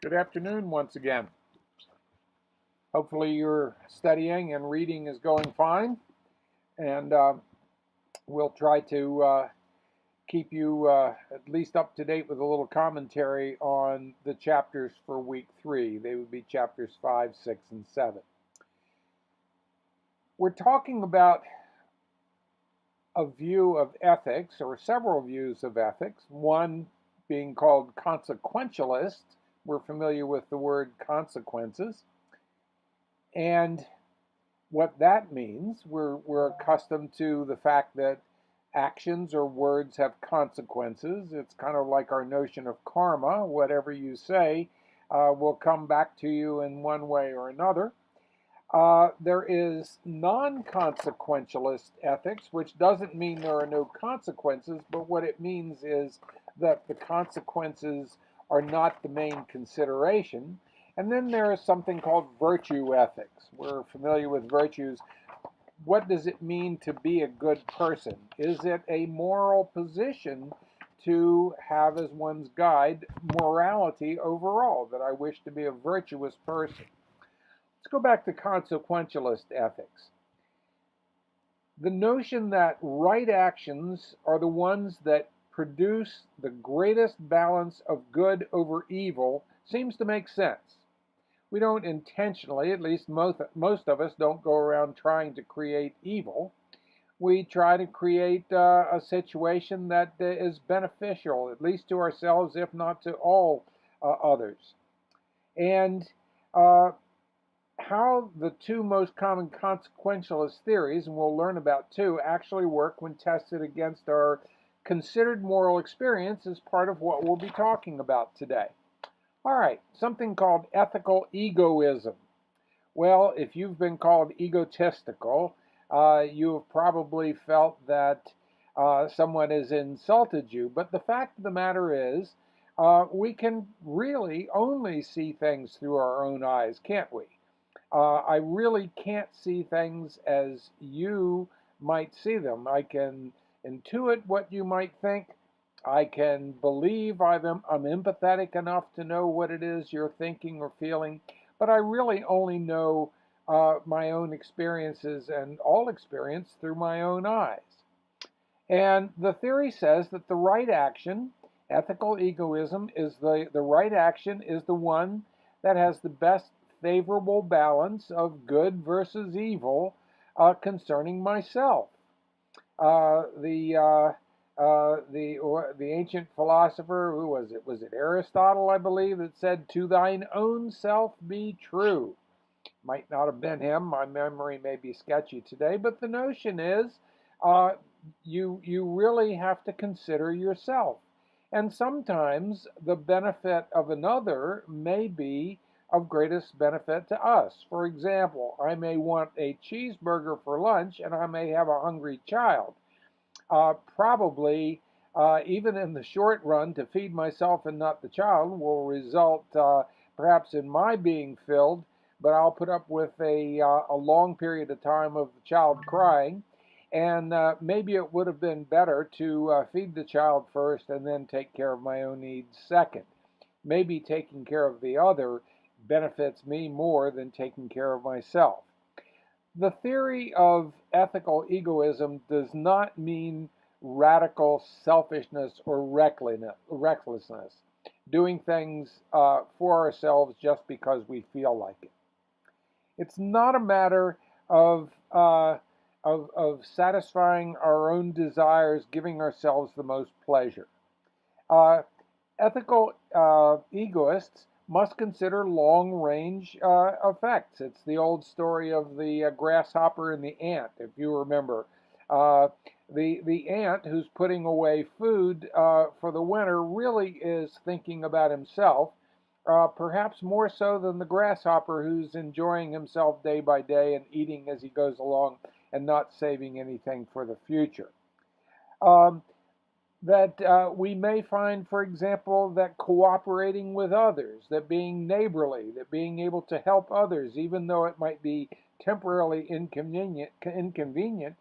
Good afternoon once again. Hopefully your studying and reading is going fine, and we'll try to keep you at least up to date with a little commentary on the chapters for week 3. They would be chapters 5, 6, and 7. We're talking about a view of ethics, or several views of ethics, one being called consequentialist. We're familiar with the word consequences. And what that means, we're accustomed to the fact that actions or words have consequences. It's kind of like our notion of karma. Whatever you say will come back to you in one way or another. There is non-consequentialist ethics, which doesn't mean there are no consequences, but what it means is that the consequences are not the main consideration. And then there is something called virtue ethics. We're familiar with virtues. What does it mean to be a good person? Is it a moral position to have as one's guide morality overall, that I wish to be a virtuous person? Let's go back to consequentialist ethics. The notion that right actions are the ones that produce the greatest balance of good over evil seems to make sense. We don't intentionally, at least most of us don't go around trying to create evil. We try to create a situation that is beneficial, at least to ourselves, if not to all others. And how the two most common consequentialist theories, and we'll learn about two, actually work when tested against our considered moral experience is part of what we'll be talking about today. All right, something called ethical egoism. Well, if you've been called egotistical, you have probably felt that someone has insulted you. But the fact of the matter is, we can really only see things through our own eyes, can't we? I really can't see things as you might see them. I can intuit what you might think. I can believe I'm empathetic enough to know what it is you're thinking or feeling, but I really only know my own experiences and all experience through my own eyes. And the theory says that the right action, ethical egoism, is the right action is the one that has the best favorable balance of good versus evil concerning myself. The ancient philosopher, who was it? Was it Aristotle, I believe, that said, "To thine own self be true." Might not have been him. My memory may be sketchy today, but the notion is, you really have to consider yourself, and sometimes the benefit of another may be of greatest benefit to us. For example, I may want a cheeseburger for lunch, and I may have a hungry child. Probably, even in the short run, to feed myself and not the child will result perhaps in my being filled, but I'll put up with a long period of time of the child crying. And maybe it would have been better to feed the child first and then take care of my own needs second. Maybe taking care of the other benefits me more than taking care of myself. The theory of ethical egoism does not mean radical selfishness or recklessness, doing things for ourselves just because we feel like it. It's not a matter of satisfying our own desires, giving ourselves the most pleasure. Ethical egoists must consider long-range effects. It's the old story of the grasshopper and the ant, if you remember. The ant who's putting away food for the winter really is thinking about himself, perhaps more so than the grasshopper who's enjoying himself day by day and eating as he goes along and not saving anything for the future. That we may find, for example, that cooperating with others, that being neighborly, that being able to help others, even though it might be temporarily inconvenient,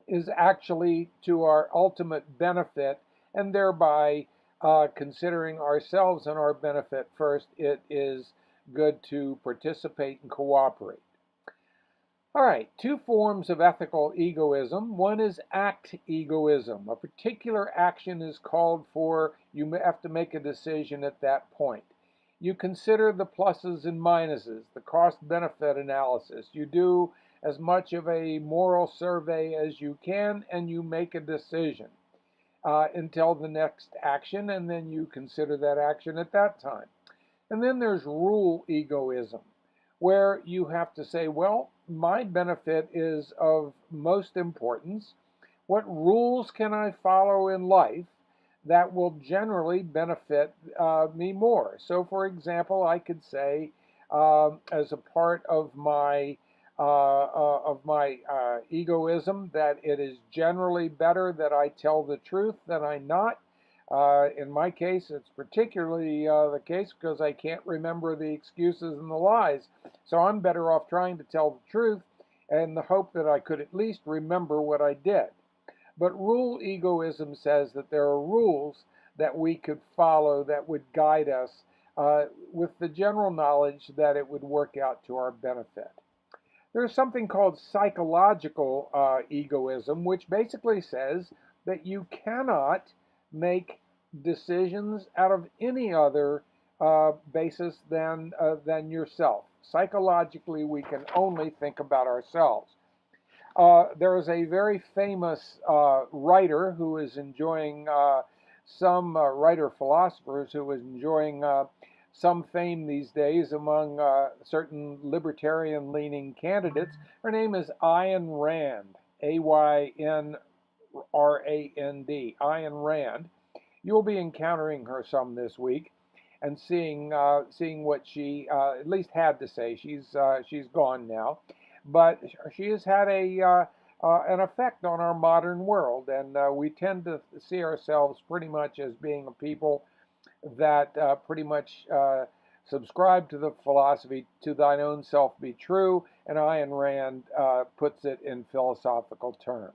is actually to our ultimate benefit, and thereby considering ourselves and our benefit first, it is good to participate and cooperate. All right, two forms of ethical egoism. One is act egoism. A particular action is called for. You have to make a decision at that point. You consider the pluses and minuses, the cost-benefit analysis. You do as much of a moral survey as you can, and you make a decision until the next action, and then you consider that action at that time. And then there's rule egoism, where you have to say, well, my benefit is of most importance. What rules can I follow in life that will generally benefit me more? So, for example, I could say, as a part of my egoism, that it is generally better that I tell the truth than I not. In my case, it's particularly the case because I can't remember the excuses and the lies. So I'm better off trying to tell the truth and the hope that I could at least remember what I did. But rule egoism says that there are rules that we could follow that would guide us with the general knowledge that it would work out to our benefit. There's something called psychological egoism, which basically says that you cannot make decisions out of any other basis than yourself. Psychologically, we can only think about ourselves. There is a very famous writer who is enjoying some writer-philosophers who is enjoying some fame these days among certain libertarian-leaning candidates. Her name is Ayn Rand, Ayn Rand, Ayn Rand. You'll be encountering her some this week and seeing what she at least had to say. She's gone now, but she has had an effect on our modern world, and we tend to see ourselves pretty much as being a people that pretty much subscribe to the philosophy, to thine own self be true, and Ayn Rand puts it in philosophical terms.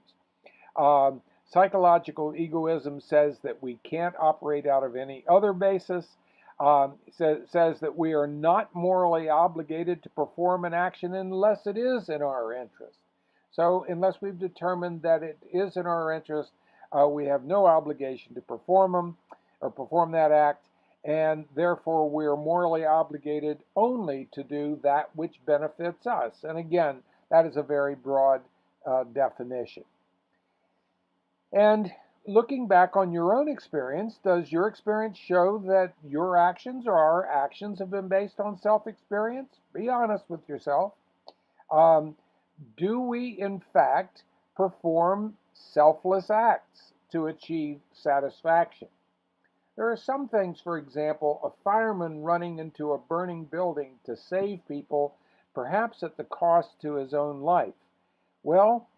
Psychological egoism says that we can't operate out of any other basis, says that we are not morally obligated to perform an action unless it is in our interest. So unless we've determined that it is in our interest, we have no obligation to perform them or perform that act, and therefore we are morally obligated only to do that which benefits us. And again, that is a very broad definition. And looking back on your own experience, does your experience show that your actions or our actions have been based on self-experience? Be honest with yourself. Do we, in fact, perform selfless acts to achieve satisfaction? There are some things, for example, a fireman running into a burning building to save people, perhaps at the cost to his own life. Well,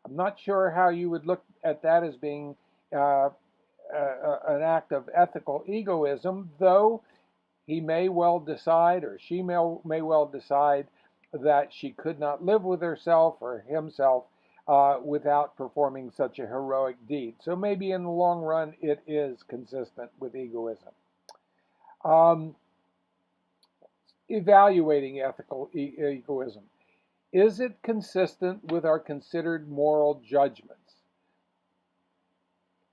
I'm not sure how you would look at that as being an act of ethical egoism, though he may well decide, or she may well decide, that she could not live with herself or himself without performing such a heroic deed. So maybe in the long run it is consistent with egoism. Evaluating ethical egoism. Is it consistent with our considered moral judgments?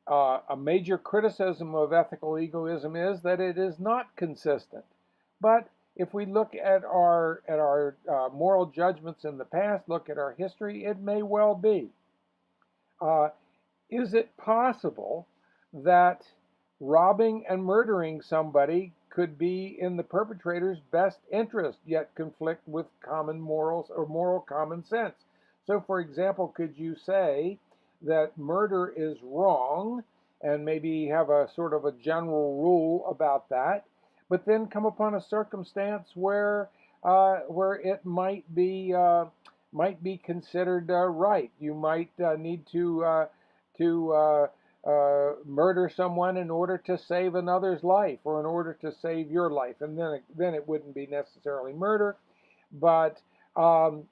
A major criticism of ethical egoism is that it is not consistent. But if we look at our moral judgments in the past, look at our history, it may well be. Is it possible that robbing and murdering somebody could be in the perpetrator's best interest, yet conflict with common morals or moral common sense? So, for example, could you say that murder is wrong and maybe have a sort of a general rule about that, but then come upon a circumstance where it might be considered right? You might need to murder someone in order to save another's life, or in order to save your life, and then it wouldn't be necessarily murder, but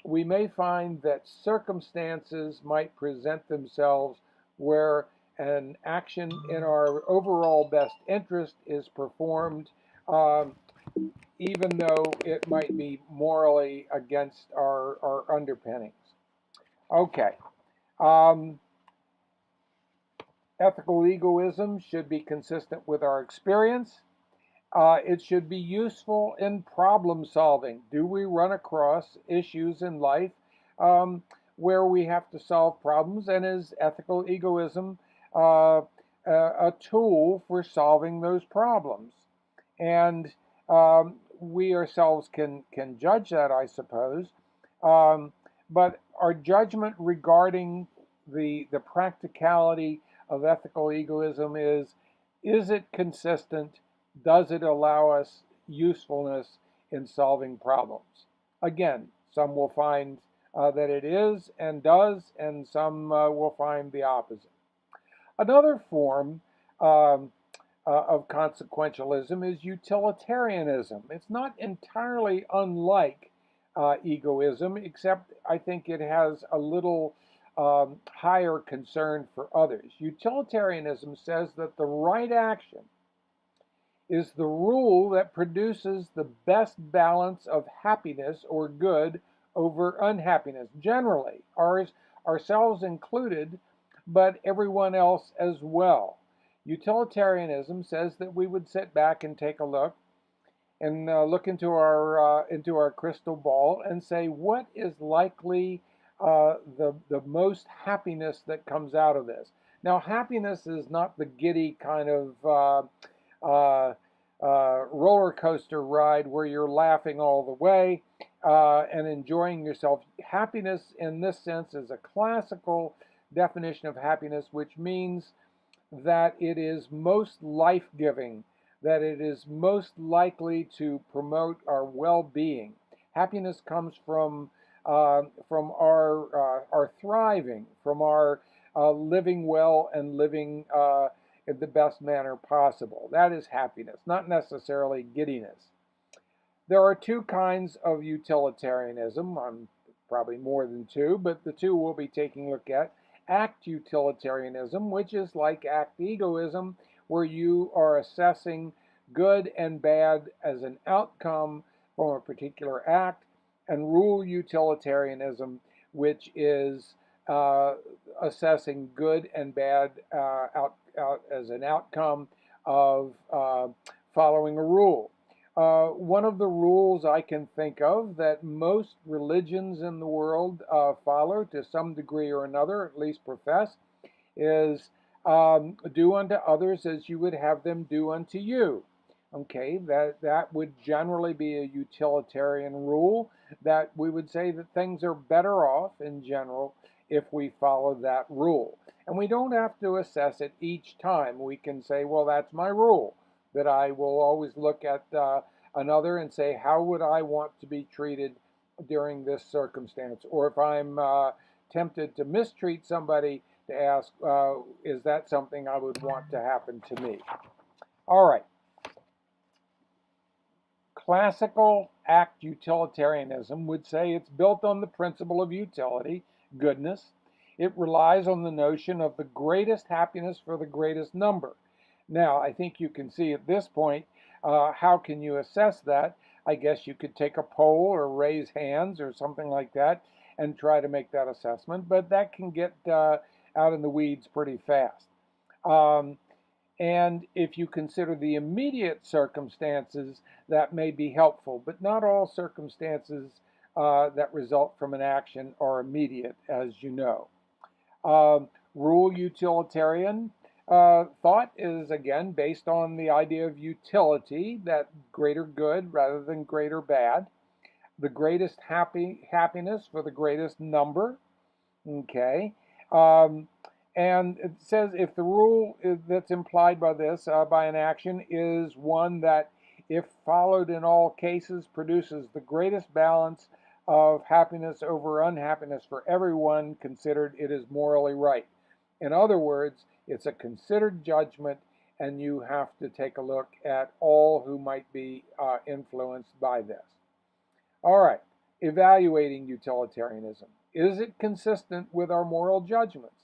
we may find that circumstances might present themselves where an action in our overall best interest is performed, um, even though it might be morally against our underpinnings. Okay. Um, Ethical egoism should be consistent with our experience. It should be useful in problem solving. Do we run across issues in life um, where we have to solve problems? And is ethical egoism a tool for solving those problems? And we ourselves can judge that, I suppose. Um, but our judgment regarding the practicality of ethical egoism is it consistent? Does it allow us usefulness in solving problems? Again, some will find that it is and does, and some will find the opposite. Another form um, of consequentialism is utilitarianism. It's not entirely unlike egoism, except I think it has a little higher concern for others. Utilitarianism says that the right action is the rule that produces the best balance of happiness or good over unhappiness, generally, ourselves included, but everyone else as well. Utilitarianism says that we would sit back and take a look and look into our crystal ball and say what is likely the most happiness that comes out of this. Now, happiness is not the giddy kind of roller coaster ride where you're laughing all the way and enjoying yourself. Happiness, in this sense, is a classical definition of happiness, which means that it is most life giving, that it is most likely to promote our well being. Happiness comes from our thriving, from our living well and living in the best manner possible. That is happiness, not necessarily giddiness. There are two kinds of utilitarianism, probably more than two, but the two we'll be taking a look at. Act utilitarianism, which is like act egoism, where you are assessing good and bad as an outcome from a particular act, and rule utilitarianism, which is assessing good and bad out as an outcome of following a rule. One of the rules I can think of that most religions in the world follow to some degree or another, at least profess, is do unto others as you would have them do unto you. Okay, that would generally be a utilitarian rule, that we would say that things are better off in general if we follow that rule. And we don't have to assess it each time. We can say, well, that's my rule, that I will always look at another and say, how would I want to be treated during this circumstance? Or if I'm tempted to mistreat somebody, to ask, is that something I would want to happen to me? All right. Classical act utilitarianism would say it's built on the principle of utility, goodness. It relies on the notion of the greatest happiness for the greatest number. Now, I think you can see at this point, how can you assess that? I guess you could take a poll or raise hands or something like that and try to make that assessment, but that can get out in the weeds pretty fast. And if you consider the immediate circumstances, that may be helpful, but not all circumstances that result from an action are immediate, as you know. Rule utilitarian thought is, again, based on the idea of utility, that greater good rather than greater bad. The greatest happiness for the greatest number. Okay. And it says if the rule that's implied by this, by an action, is one that, if followed in all cases, produces the greatest balance of happiness over unhappiness for everyone considered, it is morally right. In other words, it's a considered judgment, and you have to take a look at all who might be influenced by this. All right, evaluating utilitarianism. Is it consistent with our moral judgments?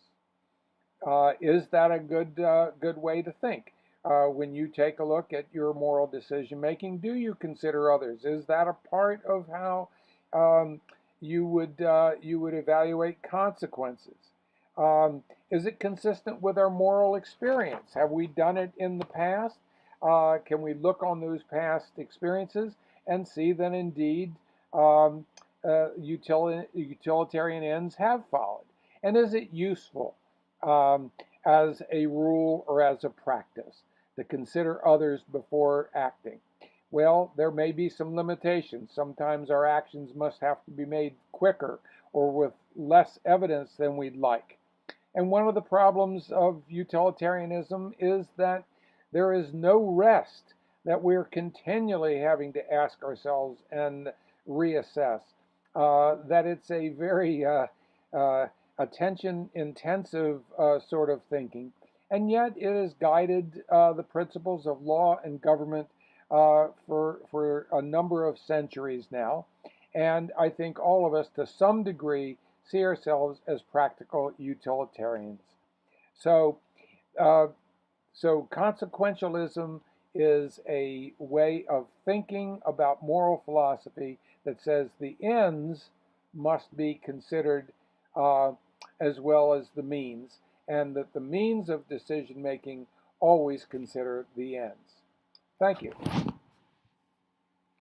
Is that a good way to think? When you take a look at your moral decision making, do you consider others? Is that a part of how um, you would evaluate consequences? Is it consistent with our moral experience? Have we done it in the past? Can we look on those past experiences and see that indeed um, utilitarian ends have followed? And is it useful um, as a rule or as a practice to consider others before acting? Well, there may be some limitations. Sometimes our actions must have to be made quicker or with less evidence than we'd like. And one of the problems of utilitarianism is that there is no rest, that we're continually having to ask ourselves and reassess, that it's a very uh, attention intensive sort of thinking. And yet it has guided the principles of law and government for a number of centuries now. And I think all of us, to some degree, see ourselves as practical utilitarians. So, uh, so consequentialism is a way of thinking about moral philosophy that says the ends must be considered uh, as well as the means, and that the means of decision making always consider the ends. Thank you.